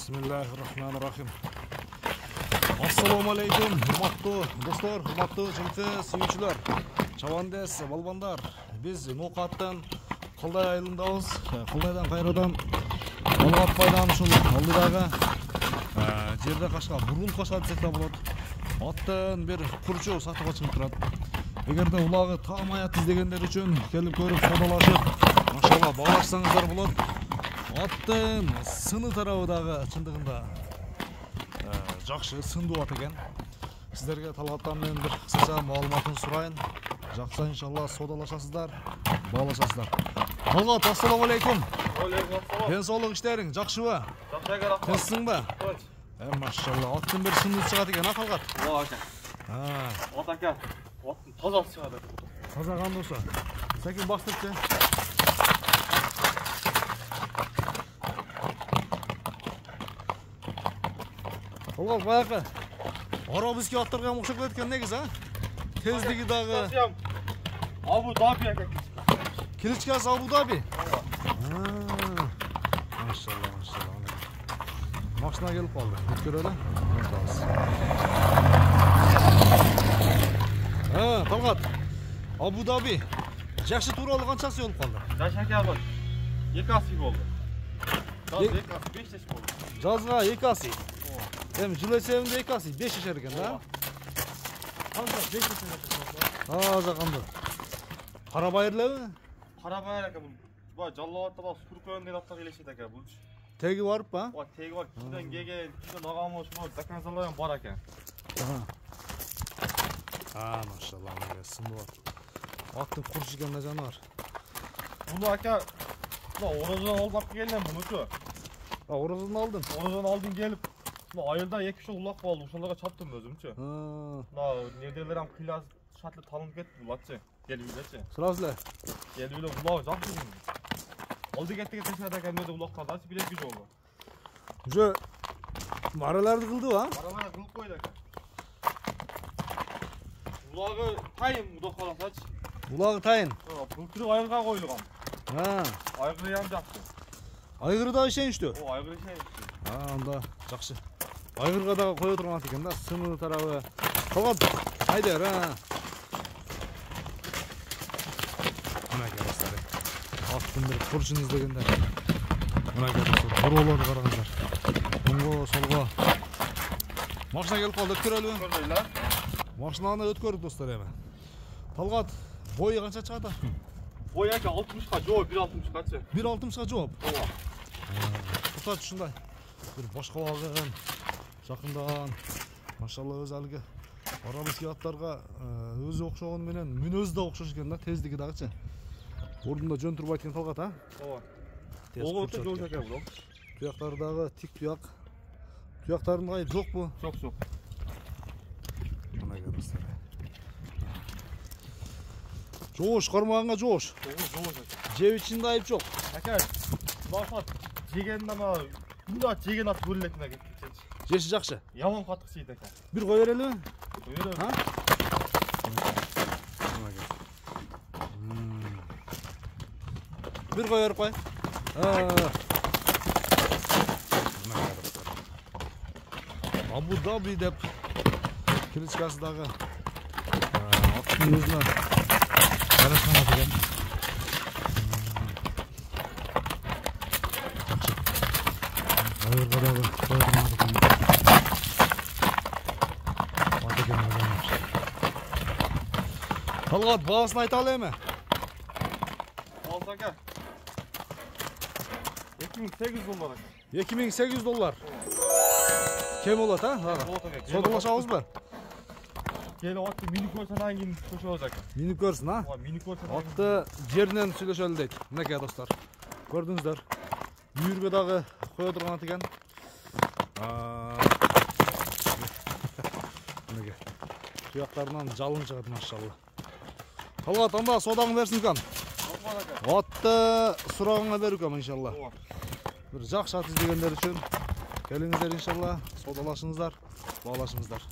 Bismillahirrahmanirrahim. Assalamu alaikum, hurmatlı dostlar, hurmatlı жылқы сүйүүчүлөр, чабандес, балбандар. Biz Ноқаттан Кылдай айылындабыз. Кылдайдан кайрадан Алгат пайдан ушул алдыдагы жерде кашка бургул кашка десек да болот. Аттан бир курчу сатып чыгып турат. Эгерде улагы таам аят издегендер үчүн келип көрүп содалашып, машалла баалашсаңыздар болот. Аттын сыны тарабыдагы чындыгында жакшы сындуу ат экен. Сиздерге Талгаттан менен бир кысача маалыматын сурайын. Жакшы иншалла содалашасыздар, баалашасыздар. Талгат, ассаламу алейкум. Ден соолук иштериң жакшыбы? Жакшы экен, рахмат. Тынчсыңбы? Машалла, аттын бир сынды чыгат экен, Талгат. Ооба ака. Ат ака, аттын тазасы чыгат экен. Таза кандай болсо? Сәкен бастырчы. Талгат, баягы арабизге аттарга окшоп кеткен негиз, а? Тездиги дагы Абу Даби ака. Киличкасы Абу Даби. Машалла, машалла. Машина келип калды. Көрөлү. Талгат. Абу Даби. Жакшы тууралуу канчасы болуп калды? Жакшы ака бол. 2 аси болду. Жаз 2 аси 5 жаш болду. Жазга 2 аси. Эми жыл эсебинде 2 аси 5 жашар экен, да? Канча 5 жаш болду. Таза кандай. Кара байыр элеби? Кара байыр ака бул. Баа жаллабатта баа Суркөн деген аттар элешет ака бул. Теги барып ба? Ооба, теги бар. Кийден келген, кийден агамы ошол заказалар бар ака. Машалла, мына сындуу ат. Аттын курч экен жаныбар. Муну ака, мына орозон алып келдим мунучу. Орозон алдын. Орозон алдын келип, мына айылда 2 жыл улак болду. Ошолорго чаптым өзүмчү. Мына нерделер ам кыйлас шатлы талынып кетти булатчы. Келбилечи. Сразу эле. Келбиле улак жакшы. Алды кеттиге тешада кемеде улаккалда билет күч болду. Уже мараларды кылды ба? Мараларды кылып койду ака. Улагы тайын удакаласачы. Улагы тайын. Былтыр айырга коюлган. Айгыры ям жакшы. Айгыры да ишеничтүү. Айгыры ишеничтүү. Анда жакшы. Айгырга дагы кое турган экен да, сыны тарабы. Талгат, айдер, Мына келесиздер. Аттын бир курчун издегендер. Мына келесиздер. Боролорду карагандар. Оңго, солго. Машина келип калды, өткөрөлүбү? Көрдүйлөр. Машинаны өткөрдүк достор эми. Талгат, бою канча чыгат? Бой ака 60ка жооп, 1.60качы. 1.60ка жооп. Ооба. Кутат ушундай. Бир башка багын, жакындан. Машалла өз алыгы арабизге аттарга өзү окшогон менен мүнөзү да окшош экен да, тездиги дагычы. Ордунда жөн турбайт экен Талгат, Ооба. Ого жол экен бул. Туяктары дагы тик туяк. Туяктардын айып жокпу? Жок. Мына көрүңүздөр. Жоош, кармаганга жоош. Жоош. Жеп ичинде айып жок. Ака, башат жегенде ана мында жеген ат көрүлөтүн ака. Жеши жакшы. Яман катык жейт ака. Бир кой берели? Берели. Бир кой берип кой. Абу Даби деп киличкасы дагы аттын өзүнө жарашкан ат экен. Айырга дагы кой турган экен. Талгат, баасын айталы эми. Алса ака. $2800 ака. $2800. Кем болот, Содалашабызбы? Келип атты миник көрсөнөн кийин көчөбүз ака. Миник көрсүн, Ооба, миник көрсөнөн. Атты жеринен сүйлөшөлү дейт. Мынакей достор. Көрдүңүздөр. Үйүргө дагы кое турган ат экен. Мынакей. Туяктарынан жалын чыгат, машалла. Талгат, анда содаңы берсин экен. Атты сурагыңа берип экен иншалла. Бир жакшы ат издегендер үчүн келиңиздер иншалла, содалашыңыздар, баалашыңыздар.